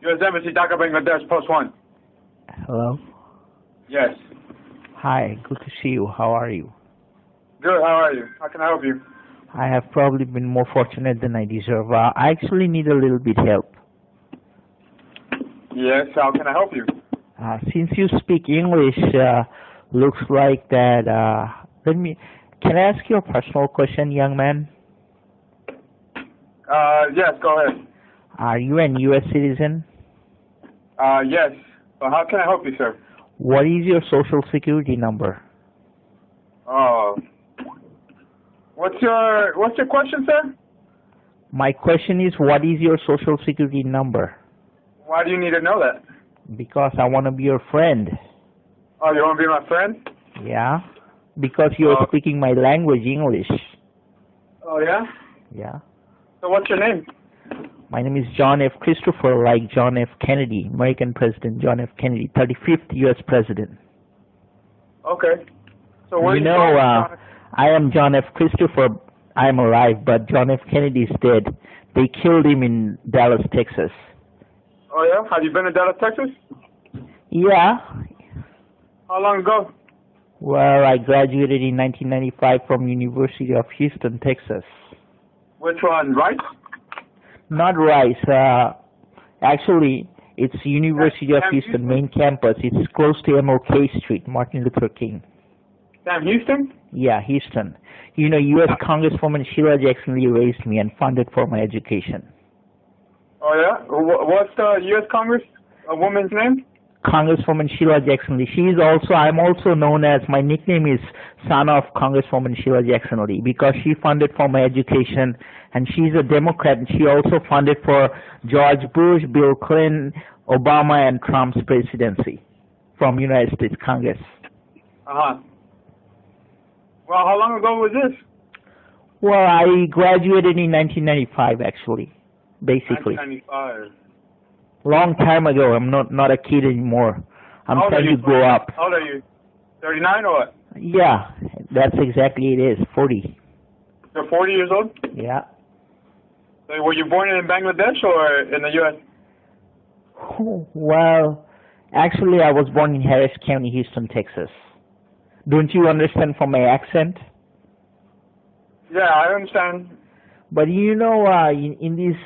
U.S. Embassy, Dhaka, Bangladesh, post 1. Hello. Yes. Hi, good to see you. How are you? Good, how are you? How can I help you? I have probably been more fortunate than I deserve. I actually need a little bit help. Yes, how can I help you? Since you speak English, looks like that, can I ask you a personal question, young man? Yes, go ahead. Are you an U.S. citizen? Yes. But how can I help you, sir? What is your social security number? What's your question, sir? My question is, what is your social security number? Why do you need to know that? Because I want to be your friend. Oh, you want to be my friend? Yeah? Because you're speaking my language, English. Oh, yeah? Yeah. So what's your name? My name is John F. Christopher, like John F. Kennedy, American President John F. Kennedy, 35th U.S. President. Okay. So where you know, I am John F. Christopher. I am alive, but John F. Kennedy is dead. They killed him in Dallas, Texas. Oh, yeah? Have you been to Dallas, Texas? Yeah. How long ago? Well, I graduated in 1995 from University of Houston, Texas. Which one, Rice? Not Rice. Actually, it's University of Houston main campus. It's close to MLK Street, Martin Luther King. Sam Houston? Yeah, Houston. You know, U.S. Congresswoman Sheila Jackson Lee raised me and funded for my education. Oh, yeah? What's the U.S. Congress woman's name? Congresswoman Sheila Jackson Lee. I'm also known as, my nickname is son of Congresswoman Sheila Jackson Lee because she funded for my education, and she's a Democrat, and she also funded for George Bush, Bill Clinton, Obama, and Trump's presidency from United States Congress. Uh-huh. Well, how long ago was this? Well, I graduated in 1995, actually, basically. 1995. Long time ago. I'm not a kid anymore. I'm trying to grow up. How old are you? 39 or what? Yeah, that's exactly it is. 40. You're 40 years old? Yeah. So were you born in Bangladesh or in the U.S.? Well, actually, I was born in Harris County, Houston, Texas. Don't you understand from my accent? Yeah, I understand. But you know, in this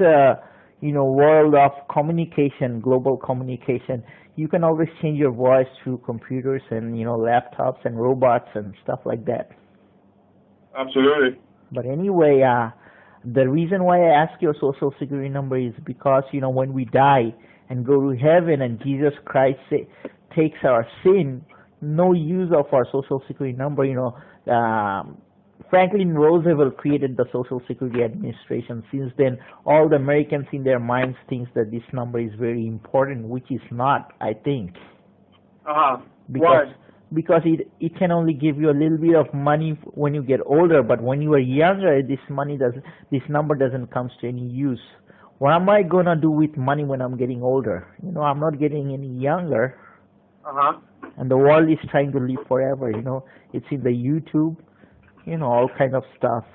world of communication, global communication, you can always change your voice through computers and laptops and robots and stuff like that. Absolutely. But anyway, the reason why I ask your social security number is because when we die and go to heaven and Jesus Christ takes our sin, no use of our social security number. Franklin Roosevelt created the Social Security Administration. Since then, all the Americans in their minds think that this number is very important, which is not, I think. Uh-huh. Why? Because it can only give you a little bit of money when you get older, but when you are younger, this number doesn't come to any use. What am I gonna do with money when I'm getting older? I'm not getting any younger. Uh-huh. And the world is trying to live forever. It's in the YouTube. All kind of stuff.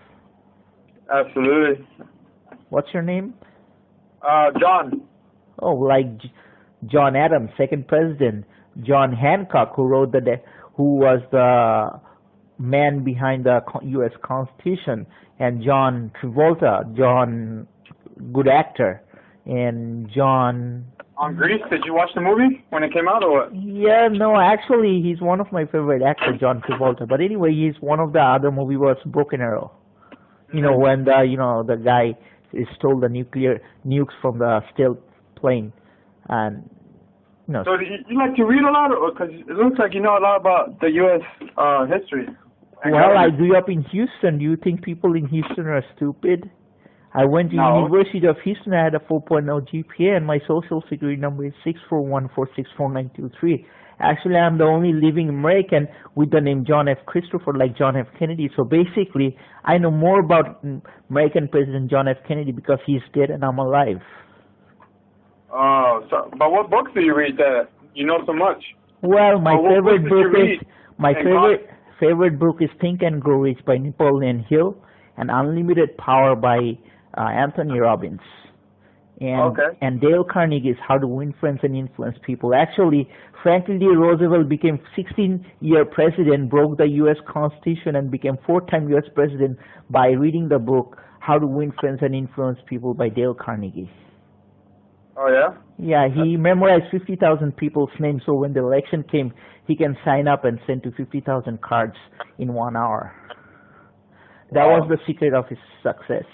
Absolutely. What's your name? John. Oh, like John Adams, second president. John Hancock, who was the man behind the U.S. Constitution, and John Travolta, John, good actor, and John. On Grease, did you watch the movie when it came out or what? Yeah, no, actually, he's one of my favorite actors, John Travolta. But anyway, he's one of the other movie was Broken Arrow. When the guy stole the nukes from the stealth plane, and So you like to read a lot, because it looks like you know a lot about the U.S. History. Well, I grew up in Houston. Do you think people in Houston are stupid? I went to University of Houston. I had a 4.0 GPA, and my social security number is 641464923. Actually, I'm the only living American with the name John F. Christopher, like John F. Kennedy. So basically, I know more about American President John F. Kennedy because he's dead and I'm alive. Oh, but what books do you read that you know so much? Well, my favorite book is Think and Grow Rich by Napoleon Hill and Unlimited Power by Anthony Robbins. And Dale Carnegie's How to Win Friends and Influence People. Actually, Franklin D. Roosevelt became 16-year president, broke the U.S. Constitution, and became 4-time U.S. president by reading the book How to Win Friends and Influence People by Dale Carnegie. Oh, yeah? Yeah, he memorized 50,000 people's names, so when the election came, he can sign up and send to 50,000 cards in 1 hour. That was the secret of his success.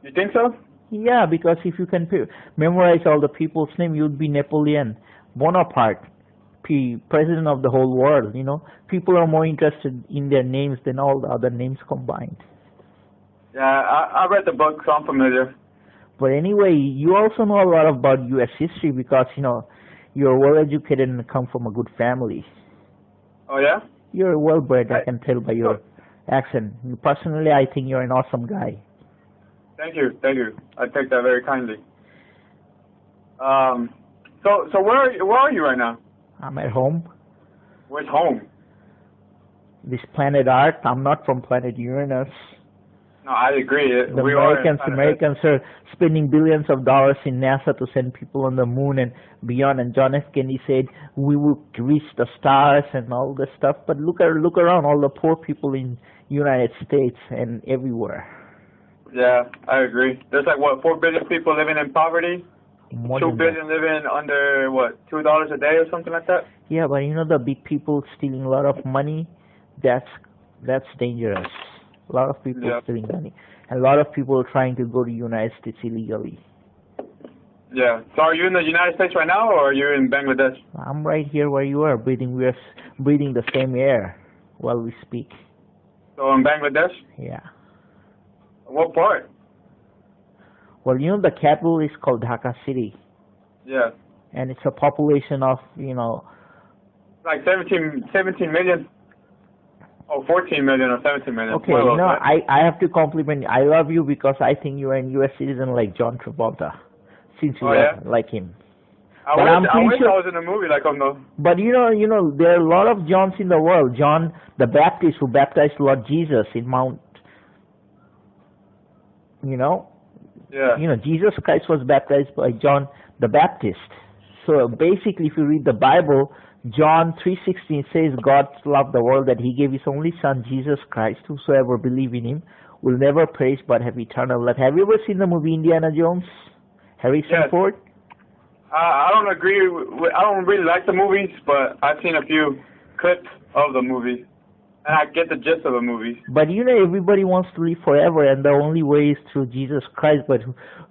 You think so? Yeah, because if you can memorize all the people's name, you'd be Napoleon Bonaparte, president of the whole world. You know, people are more interested in their names than all the other names combined. Yeah, I read the book, so I'm familiar. But anyway, you also know a lot about U.S. history because, you know, you're well-educated and come from a good family. Oh, yeah? You're well-bred, I can tell by your accent. Personally, I think you're an awesome guy. Thank you, thank you. I take that very kindly. So where are you right now? I'm at home. Where's home? This planet Earth. I'm not from planet Uranus. No, I agree. The Americans are spending billions of dollars in NASA to send people on the moon and beyond. And John F. Kennedy said we will reach the stars and all this stuff. But look around, all the poor people in United States and everywhere. Yeah, I agree. There's like, what, 4 billion people living in poverty? More 2 billion living under, what, $2 a day or something like that? Yeah, but you know the big people stealing a lot of money? That's dangerous. A lot of people stealing money. And a lot of people are trying to go to the United States illegally. Yeah. So are you in the United States right now, or are you in Bangladesh? I'm right here where you are, breathing. We're breathing the same air while we speak. So in Bangladesh? Yeah. What part? Well, you know the capital is called Dhaka City. Yeah. And it's a population of, you know... Like 17 million. Oh, 14 million or 17 million. Okay, you know, I have to compliment you. I love you because I think you're a U.S. citizen like John Travolta, since you like him. I wish I was in a movie like him, though. But you know, there are a lot of Johns in the world. John the Baptist, who baptized Lord Jesus in Mount... You know? Yeah. You know, Jesus Christ was baptized by John the Baptist. So basically, if you read the Bible, John 3:16 says God loved the world that He gave His only Son, Jesus Christ. Whosoever believe in Him will never perish but have eternal life. Have you ever seen the movie Indiana Jones? Harrison Ford? I don't agree. I don't really like the movies, but I've seen a few clips of the movie. And I get the gist of the movie. But you know, everybody wants to live forever, and the only way is through Jesus Christ. But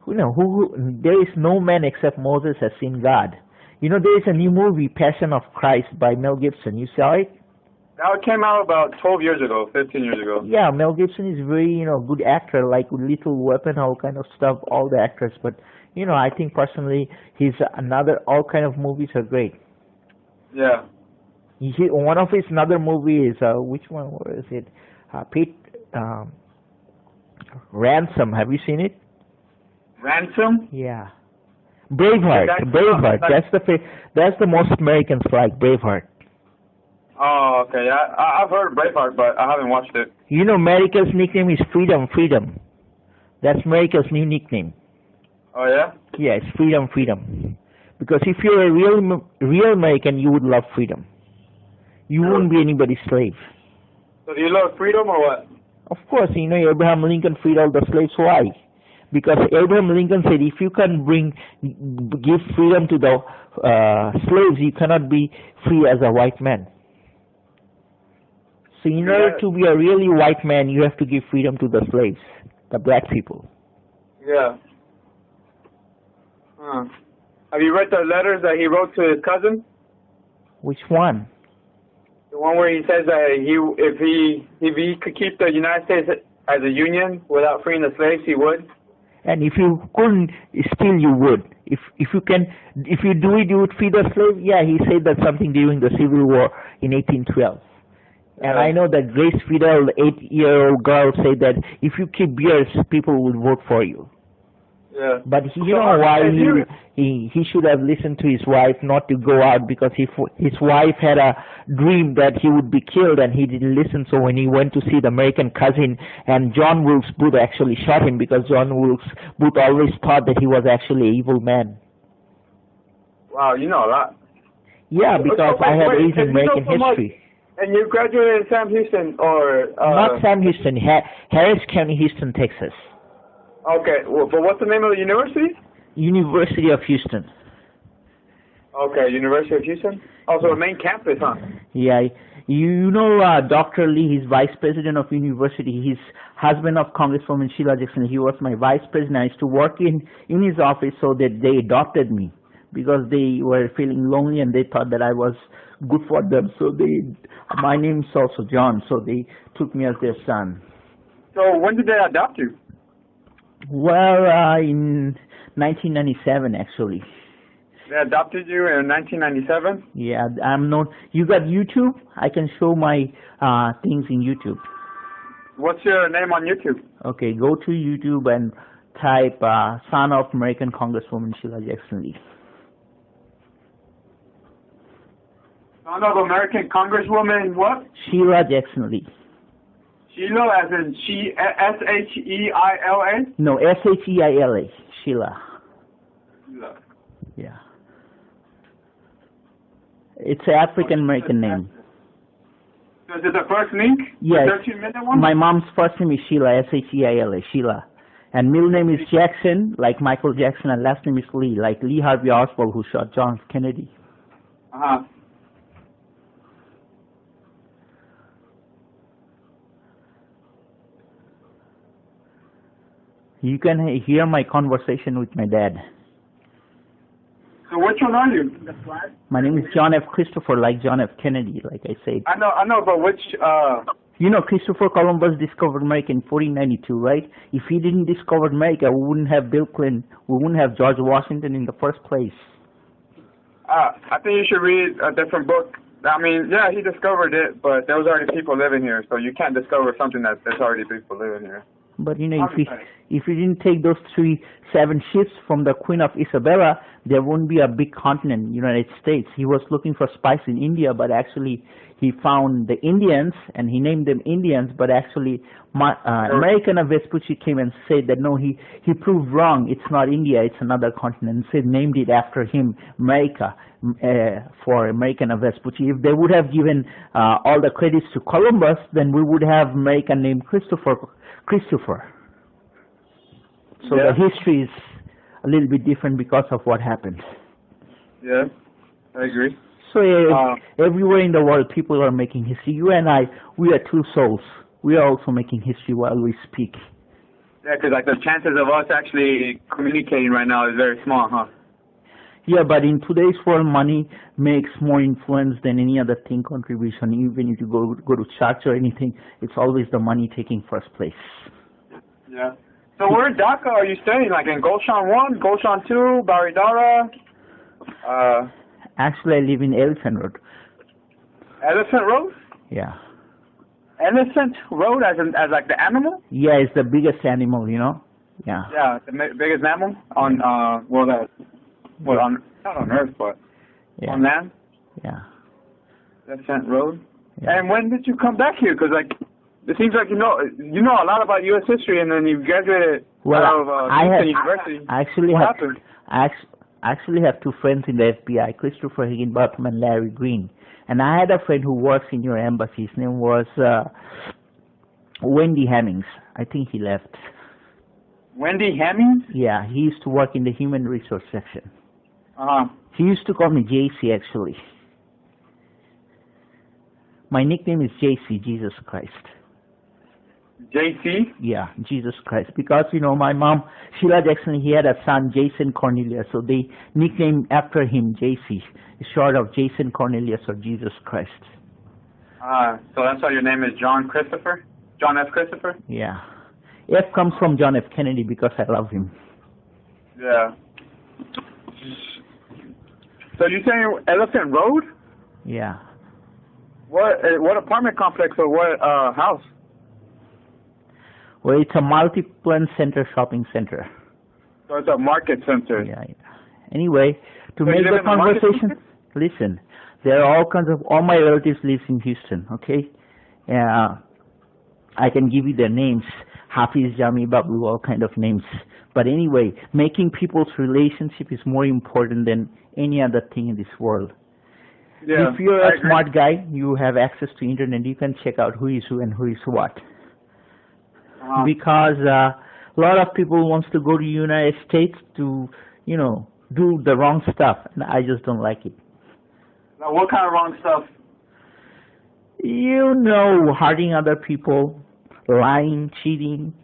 there is no man except Moses has seen God. You know, there is a new movie, Passion of Christ, by Mel Gibson. You saw it? Now it came out about 12 years ago, 15 years ago. Yeah, Mel Gibson is very, good actor, like Little Weapon, all kind of stuff, all the actors. But I think personally, all kind of movies are great. Yeah. One of his another movie is which one? What is it? Ransom. Have you seen it? Ransom? Yeah. Braveheart. Braveheart. That's the most Americans like Braveheart. Oh, okay. Yeah, I've heard of Braveheart, but I haven't watched it. You know, America's nickname is Freedom. Freedom. That's America's new nickname. Oh yeah. Yeah, it's Freedom. Freedom. Because if you're a real American, you would love freedom. You wouldn't be anybody's slave. So do you love freedom or what? Of course, Abraham Lincoln freed all the slaves. Why? Because Abraham Lincoln said, if you can give freedom to the slaves, you cannot be free as a white man. So in order to be a really white man, you have to give freedom to the slaves, the black people. Yeah. Have you read the letters that he wrote to his cousin? Which one? The one where he says that if he could keep the United States as a union without freeing the slaves, he would. And if you couldn't, still you would. If you do it, you would free the slaves. Yeah, he said that something during the Civil War in 1812. And I know that Grace Fidel, the 8-year-old girl, said that if you keep beers, people will vote for you. Yeah. But you know why he should have listened to his wife not to go out, because his wife had a dream that he would be killed and he didn't listen. So when he went to see the American Cousin, and John Wilkes Booth actually shot him, because John Wilkes Booth always thought that he was actually an evil man. Wow, you know a lot. Yeah, because I had Asian American history. And you graduated in Sam Houston, or not Sam Houston, Harris County, Houston, Texas. Okay, well, but what's the name of the university? University of Houston. Okay, University of Houston. Also, a main campus, huh? Yeah, you know Dr. Lee, he's vice president of university. He's husband of Congresswoman Sheila Jackson. He was my vice president. I used to work in his office, so that they adopted me because they were feeling lonely and they thought that I was good for them. So my name's also John, so they took me as their son. So when did they adopt you? Well, in 1997, actually. They adopted you in 1997? Yeah, I'm not. You got YouTube? I can show my things in YouTube. What's your name on YouTube? Okay, go to YouTube and type son of American Congresswoman Sheila Jackson Lee. Son of American Congresswoman what? Sheila Jackson Lee. Sheila as in S-H-E-I-L-A? No, S-H-E-I-L-A. Sheila. Sheila. Yeah. It's an African American name. So is it the first link? Yes. The 13-minute one? My mom's first name is Sheila, S-H-E-I-L-A, Sheila. And middle name is Jackson, like Michael Jackson, and last name is Lee, like Lee Harvey Oswald, who shot John Kennedy. Uh-huh. You can hear my conversation with my dad. So which one are you? My name is John F. Christopher, like John F. Kennedy, like I said. I know, but which, You know, Christopher Columbus discovered America in 1492, right? If he didn't discover America, we wouldn't have Bill Clinton, we wouldn't have George Washington in the first place. I think you should read a different book. I mean, yeah, he discovered it, but there was already people living here, so you can't discover something that there's already people living here. But you know, if we didn't take those 7 ships from the Queen of Isabella, there wouldn't be a big continent, United States. He was looking for spice in India, but actually he found the Indians and he named them Indians. But actually, American Vespucci came and said that no, he proved wrong. It's not India, it's another continent. And named it after him, America, for American Vespucci. If they would have given all the credits to Columbus, then we would have America named Christopher. So yeah. The history is a little bit different because of what happened. Yeah, I agree. So everywhere in the world, people are making history. You and I, we are two souls. We are also making history while we speak. Yeah, because like the chances of us actually communicating right now is very small, huh? Yeah, but in today's world, money makes more influence than any other thing contribution. Even if you go to church or anything, it's always the money taking first place. Yeah. So where in Dhaka are you staying? Like in Gulshan 1, Gulshan 2, Baridara? Actually, I live in Elephant Road. Elephant Road? Yeah. Elephant Road as like the animal? Yeah, it's the biggest animal, you know? Yeah. Yeah, the biggest mammal on, not on Earth, but yeah. On land? Yeah. Elephant Road? Yeah. And when did you come back here? Because like, it seems like you know a lot about U.S. history, and then you graduated out of University. I actually have 2 friends in the FBI, Christopher Higginbotham and Larry Green. And I had a friend who works in your embassy. His name was Wendy Hemmings. I think he left. Wendy Hemmings? Yeah, he used to work in the human resource section. Uh-huh. He used to call me JC, actually. My nickname is JC, Jesus Christ. JC? Yeah, Jesus Christ. Because, you know, my mom, Sheila Jackson, he had a son, Jason Cornelius, so they nicknamed after him JC, short of Jason Cornelius or Jesus Christ. So that's why your name is John Christopher? John F. Christopher? Yeah. F comes from John F. Kennedy because I love him. Yeah. So you saying Elephant Road? Yeah. What apartment complex or what house? Well, it's a multi-plan center shopping center. So it's a market center. Yeah. Anyway, to So make you live the in the market conversation, center? listen, there are all my relatives live in Houston, okay? I can give you their names, Hafiz, Jami, Babu, all kind of names. But anyway, making people's relationship is more important than any other thing in this world. Yeah, if you're I a agree. smart guy, you have access to internet, you can check out who is who and who is what. Because a lot of people wants to go to United States to, do the wrong stuff, and I just don't like it. Now, what kind of wrong stuff? Hurting other people, lying, cheating,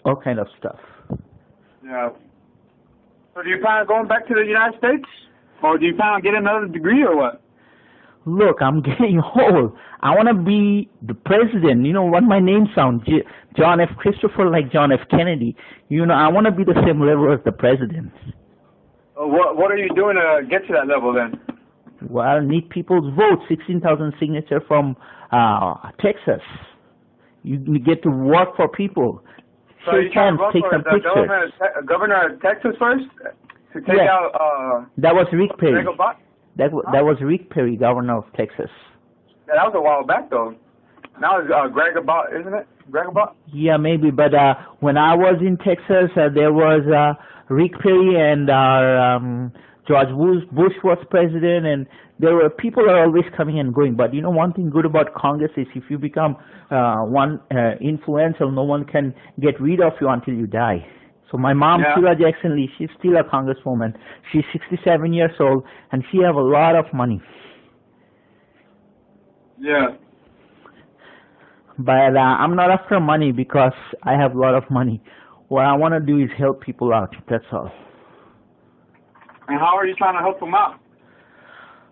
all kind of stuff. Yeah. So do you plan on going back to the United States? Or do you plan on getting another degree or what? Look, I'm getting old. I want to be the president. You know what my name sounds? John F. Christopher, like John F. Kennedy. I want to be the same level as the president. What are you doing to get to that level then? Well, I need people's votes, 16,000 signatures from Texas. You get to work for people. So you Shake trying hands, to vote take for some the pictures. governor of Texas first? To take out, that was Rick Perry. That was Rick Perry, governor of Texas. Yeah, that was a while back though. Now it's Greg Abbott, isn't it? Greg Abbott? Yeah, maybe. But when I was in Texas, there was Rick Perry and George Bush was president, and there were people are always coming and going. But one thing good about Congress is if you become influential, no one can get rid of you until you die. So my mom, Sheila Jackson Lee, she's still a congresswoman. She's 67 years old, and she have a lot of money. Yeah. But I'm not after money because I have a lot of money. What I want to do is help people out. That's all. And how are you trying to help them out?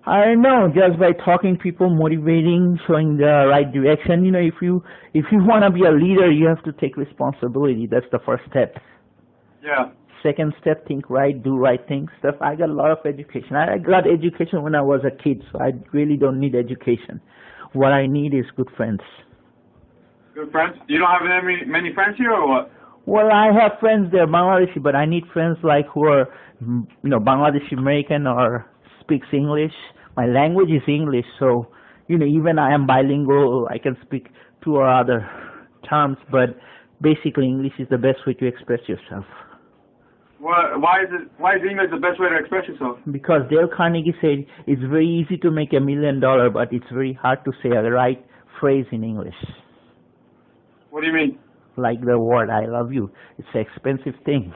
I know, just by talking people, motivating, showing the right direction. If you want to be a leader, you have to take responsibility. That's the first step. Yeah. Second step, think right, do right things. Stuff. I got a lot of education. I got education when I was a kid, so I really don't need education. What I need is good friends. Good friends? You don't have many friends here or what? Well, I have friends there, Bangladeshi, but I need friends like who are, Bangladeshi American or speaks English. My language is English, so, even I am bilingual, I can speak two or other terms, but basically English is the best way to express yourself. Why is English the best way to express yourself? Because Dale Carnegie said it's very easy to make $1 million, but it's very hard to say the right phrase in English. What do you mean? Like the word "I love you." It's an expensive thing.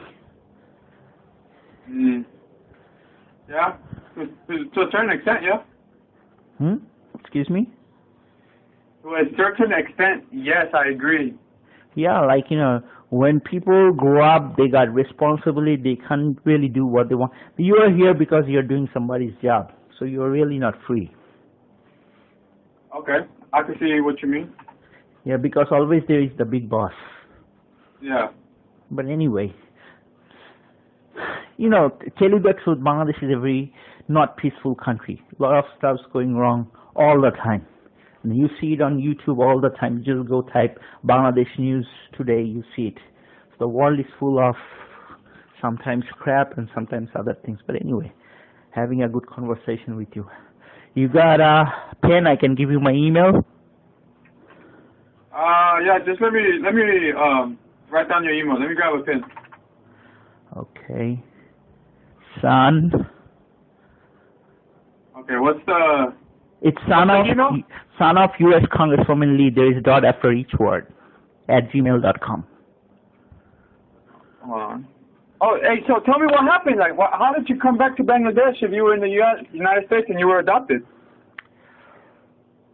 Yeah? To a certain extent, yeah? Excuse me? To a certain extent, yes, I agree. Yeah, like, when people grow up, they got responsibility, they can't really do what they want. You are here because you're doing somebody's job, so you're really not free. Okay, I can see what you mean. Yeah, because always there is the big boss. Yeah. But anyway, tell you the truth, Bangladesh is a very not peaceful country. A lot of stuff's going wrong all the time. And you see it on YouTube all the time. You just go type Bangladesh news today, you see it. So the world is full of sometimes crap and sometimes other things. But anyway, having a good conversation with you. You got a pen? I can give you my email. Yeah, just let me write down your email. Let me grab a pen. Okay. Son. Okay, what's the... It's son of U.S. Congresswoman Lee. There is a dot after each word. @gmail.com. Hold on. Oh, hey, so tell me what happened. Like, how did you come back to Bangladesh if you were in the United States and you were adopted?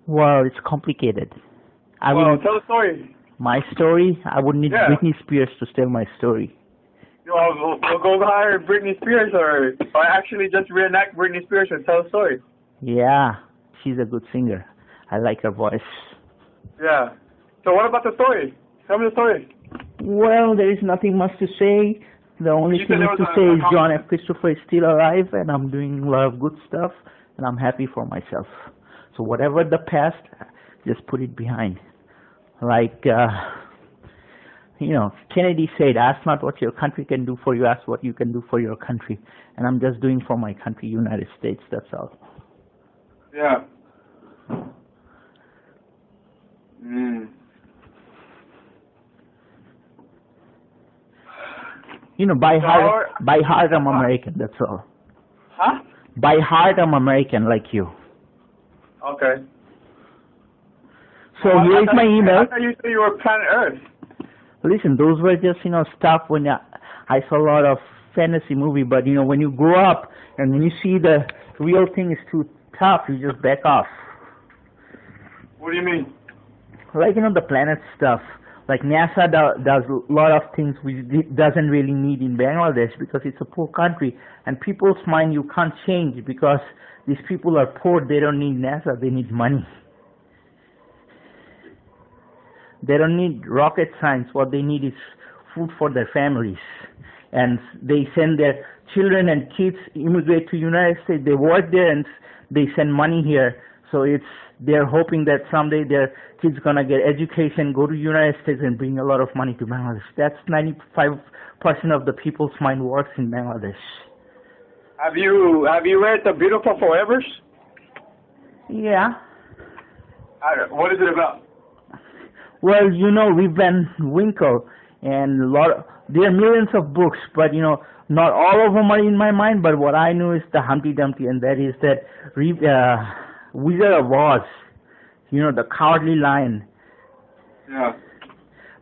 Well, it's complicated. Tell the story. My story? I would need Britney Spears to tell my story. We'll go hire Britney Spears or actually just reenact Britney Spears and tell the story. Yeah, she's a good singer. I like her voice. Yeah. So what about the story? Tell me the story. Well, there is nothing much to say. The only thing to say is John F. Christopher is still alive, and I'm doing a lot of good stuff, and I'm happy for myself. So whatever the past, just put it behind. Like You know, Kennedy said, ask not what your country can do for you, ask what you can do for your country. And I'm just doing for my country, United States, that's all. Yeah. Mm. You know, by heart I'm American, that's all. Huh? By heart I'm American, like you. Okay. So here's my email. I thought you said you were planet Earth. Listen, those were just, you know, stuff when I saw a lot of fantasy movie, but, you know, when you grow up and when you see the real thing is too tough, you just back off. What do you mean? Like, you know, the planet stuff. Like NASA does a lot of things which it doesn't really need in Bangladesh because it's a poor country. And people's mind you can't change because these people are poor. They don't need NASA. They need money. They don't need rocket science. What they need is food for their families. And they send their children and kids immigrate to United States. They work there and they send money here. So they're hoping that someday their kids gonna get education, go to United States and bring a lot of money to Bangladesh. That's 95% of the people's mind works in Bangladesh. Have you read The Beautiful Forevers? Yeah. What is it about? Well, you know, Rip Van Winkle and there are millions of books, but, you know, not all of them are in my mind, but what I know is the Humpty Dumpty, and that is that Wizard of Oz, you know, the Cowardly Lion. Yeah.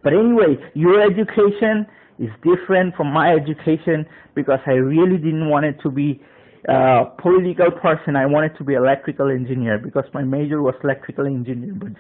But anyway, your education is different from my education because I really didn't want it to be a political person. I wanted to be electrical engineer because my major was electrical engineer, but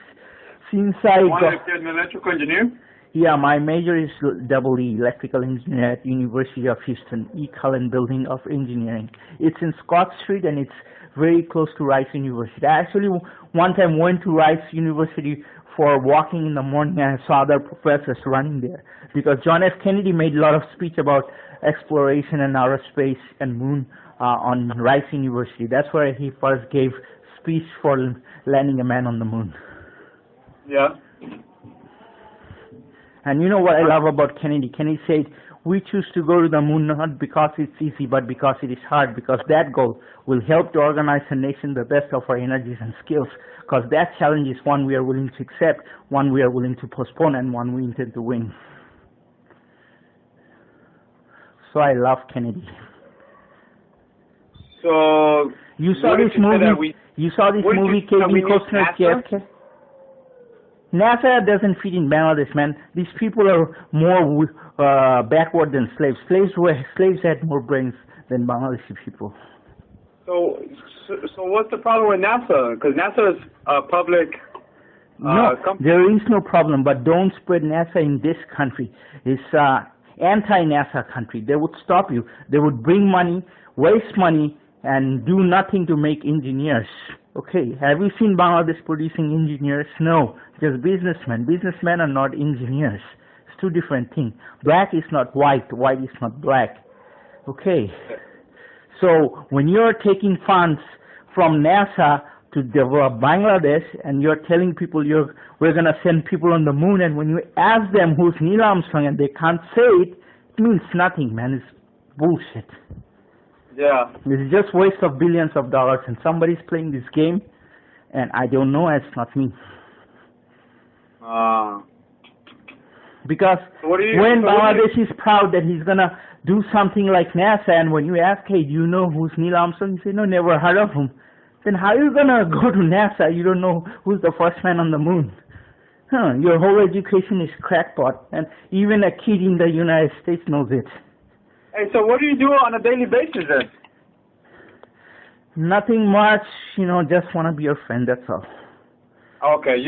since I wanted to get an electrical engineer? Yeah, my major is EE, electrical engineer at University of Houston, E. Cullen Building of Engineering. It's in Scott Street and it's very close to Rice University. I actually one time went to Rice University for walking in the morning and I saw other professors running there because John F. Kennedy made a lot of speech about exploration and outer space and moon on Rice University. That's where he first gave speech for landing a man on the moon. Yeah. And you know what I love about Kennedy? Kennedy said, we choose to go to the moon not because it's easy, but because it is hard, because that goal will help to organize a nation the best of our energies and skills, because that challenge is one we are willing to accept, one we are willing to postpone, and one we intend to win. So I love Kennedy. So you saw this movie? You saw this movie, Kevin Costner, JFK? NASA doesn't fit in Bangladesh, man. These people are more backward than slaves. Slaves had more brains than Bangladeshi people. So what's the problem with NASA? Because NASA is a public company. There is no problem, but don't spread NASA in this country. It's anti-NASA country. They would stop you. They would bring money, waste money, and do nothing to make engineers. Okay, have you seen Bangladesh producing engineers? No, just businessmen. Businessmen are not engineers. It's two different things. Black is not white, white is not black. Okay, so when you're taking funds from NASA to develop Bangladesh and you're telling people we're going to send people on the moon, and when you ask them who's Neil Armstrong and they can't say it, it means nothing, man. It's bullshit. Yeah. It's just waste of billions of dollars, and somebody's playing this game, and I don't know, it's not me. Because when Bangladesh is proud that he's gonna do something like NASA, and when you ask, hey, do you know who's Neil Armstrong? You say, no, never heard of him. Then how are you gonna go to NASA? You don't know who's the first man on the moon. Your whole education is crackpot, and even a kid in the United States knows it. Hey, so what do you do on a daily basis then? Nothing much, just want to be your friend, that's all. Okay,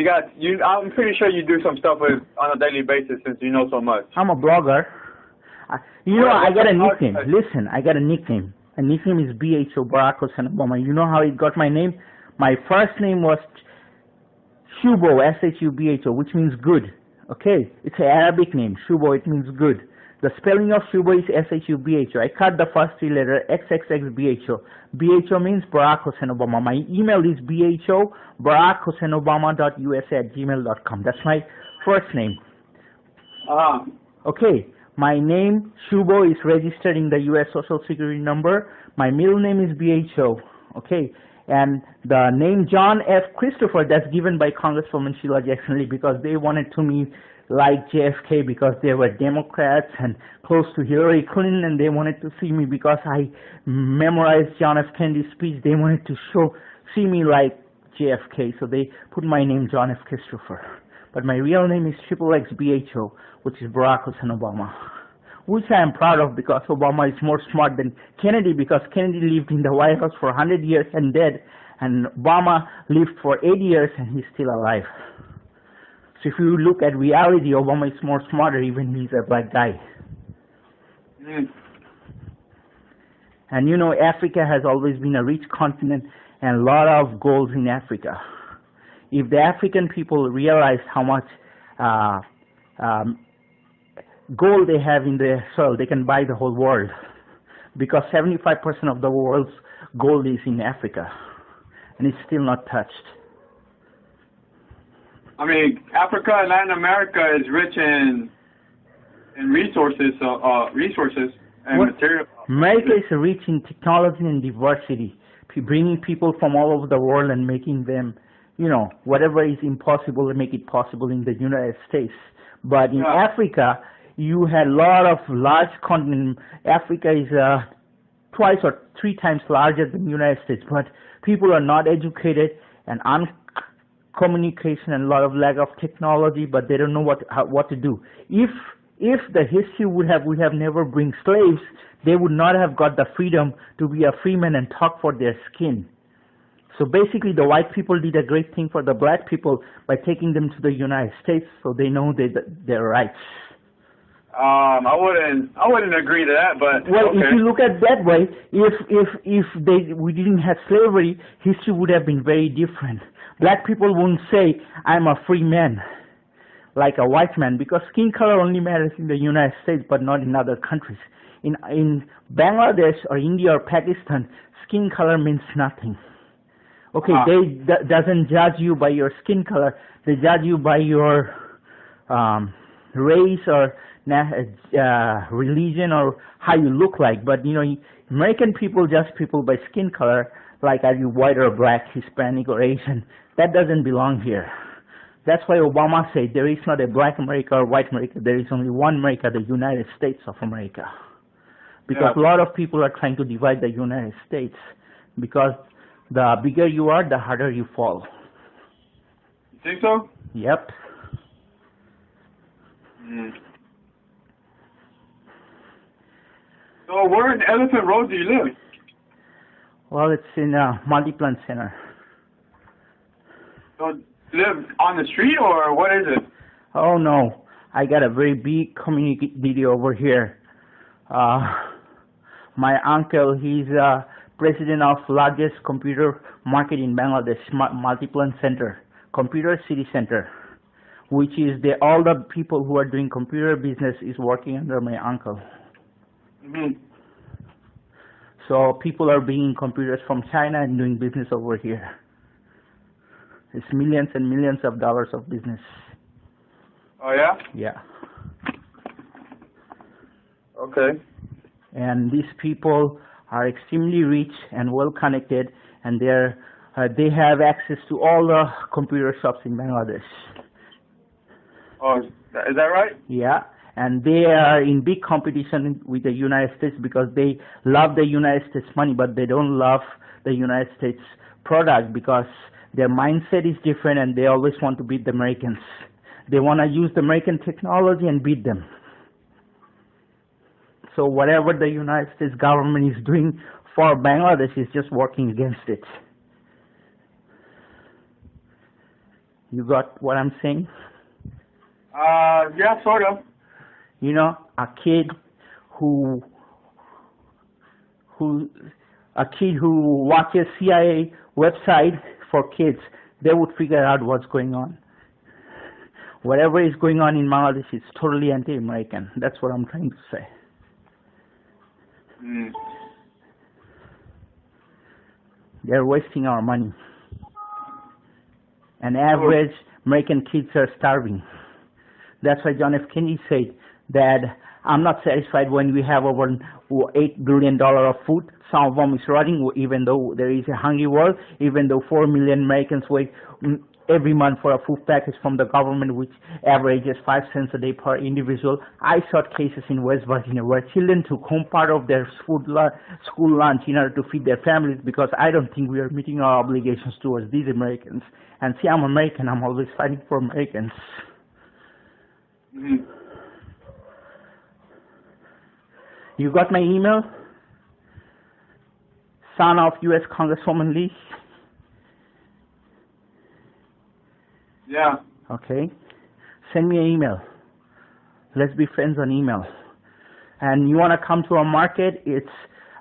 I'm pretty sure you do some stuff on a daily basis since you know so much. I'm a blogger. I got a nickname. Listen, I got a nickname. A nickname is BHO, Barack Hussein Obama. You know how it got my name? My first name was Shubo, S-H-U-B-H-O, which means good. Okay? It's an Arabic name. Shubo, it means good. The spelling of Shubo is S-H-U-B-H-O. I cut the first three letters, XXXBHO. BHO means Barack Hussein Obama. My email is BHO, BarackHusseinObama.usa@gmail.com. That's my first name. Okay, my name, Shubo, is registered in the U.S. Social Security number. My middle name is BHO. Okay, and the name John F. Christopher, that's given by Congresswoman Sheila Jackson Lee because they wanted to me like JFK because they were Democrats and close to Hillary Clinton, and they wanted to see me because I memorized John F. Kennedy's speech. They wanted to see me like JFK, so they put my name John F. Christopher. But my real name is XXXBHO, which is Barack Hussein Obama, which I am proud of because Obama is more smart than Kennedy because Kennedy lived in the White House for 100 years and dead, and Obama lived for 8 years and he's still alive. So if you look at reality, Obama is more smarter even he's a black guy. And you know, Africa has always been a rich continent and a lot of gold in Africa. If the African people realize how much gold they have in their soil, they can buy the whole world. Because 75% of the world's gold is in Africa, and it's still not touched. I mean, Africa and Latin America is rich in resources and material. America is rich in technology and diversity, bringing people from all over the world and making them, you know, whatever is impossible to make it possible in the United States. But in Africa, you had a lot of large continent. Africa is 2 or 3 times larger than the United States, but people are not educated and communication and a lot of lack of technology, but they don't know what to do. If the history would have never bring slaves, they would not have got the freedom to be a freeman and talk for their skin. So basically, the white people did a great thing for the black people by taking them to the United States, so they know their rights. I wouldn't agree to that, but well, okay. If you look at it that way, if we didn't have slavery, history would have been very different. Black people wouldn't say, "I'm a free man," like a white man, because skin color only matters in the United States, but not in other countries. In Bangladesh or India or Pakistan, skin color means nothing. Okay, they doesn't judge you by your skin color. They judge you by your race or religion or how you look like. But, you know, American people judge people by skin color, like are you white or black, Hispanic or Asian. That doesn't belong here. That's why Obama said there is not a black America or white America. There is only one America, the United States of America. Because a lot of people are trying to divide the United States. Because the bigger you are, the harder you fall. You think so? Yep. So where in Elephant Road do you live? Well, it's in a multi-plant center. So live on the street or what is it? Oh no, I got a very big community over here. My uncle, he's president of largest computer market in Bangladesh, multi-plant center, computer city center, which is all the people who are doing computer business is working under my uncle. So people are bringing computers from China and doing business over here. It's millions and millions of dollars of business. Oh yeah? Yeah. Okay. And these people are extremely rich and well connected, and they have access to all the computer shops in Bangladesh. Oh, is that right? Yeah. And they are in big competition with the United States because they love the United States money, but they don't love the United States product because their mindset is different and they always want to beat the Americans. They want to use the American technology and beat them. So whatever the United States government is doing for Bangladesh is just working against it. You got what I'm saying? Yeah, sort of. You know, a kid who watches CIA website for kids, they would figure out what's going on. Whatever is going on in Bangladesh is totally anti-American. That's what I'm trying to say. They're wasting our money. And average American kids are starving. That's why John F. Kennedy said that I'm not satisfied when we have over $8 billion of food. Some of them is rotting, even though there is a hungry world, even though 4 million Americans wait every month for a food package from the government, which averages 5 cents a day per individual. I saw cases in West Virginia where children took home part of their school lunch in order to feed their families, because I don't think we are meeting our obligations towards these Americans. And see, I'm American. I'm always fighting for Americans. Mm-hmm. You got my email? Son of U.S. Congresswoman Lee? Yeah. Okay. Send me an email. Let's be friends on email. And you want to come to our market? It's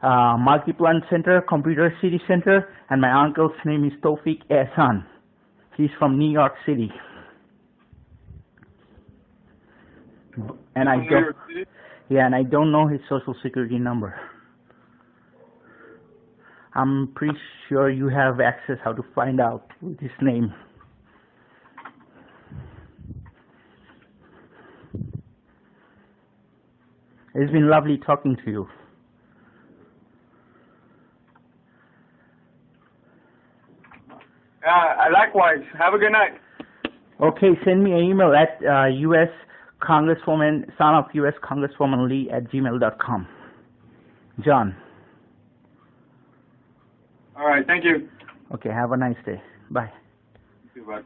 Multi-Plant Center, Computer City Center, and my uncle's name is Tawfiq Ehsan. He's from New York City. And I don't, yeah, and I don't know his social security number. I'm pretty sure you have access how to find out with his name. It's been lovely talking to you. Likewise. Have a good night. Okay, send me an email at U.S. Congresswoman, son of U.S. Congresswoman Lee at gmail.com. John. All right. Thank you. Okay, have a nice day. Bye. You too, bud.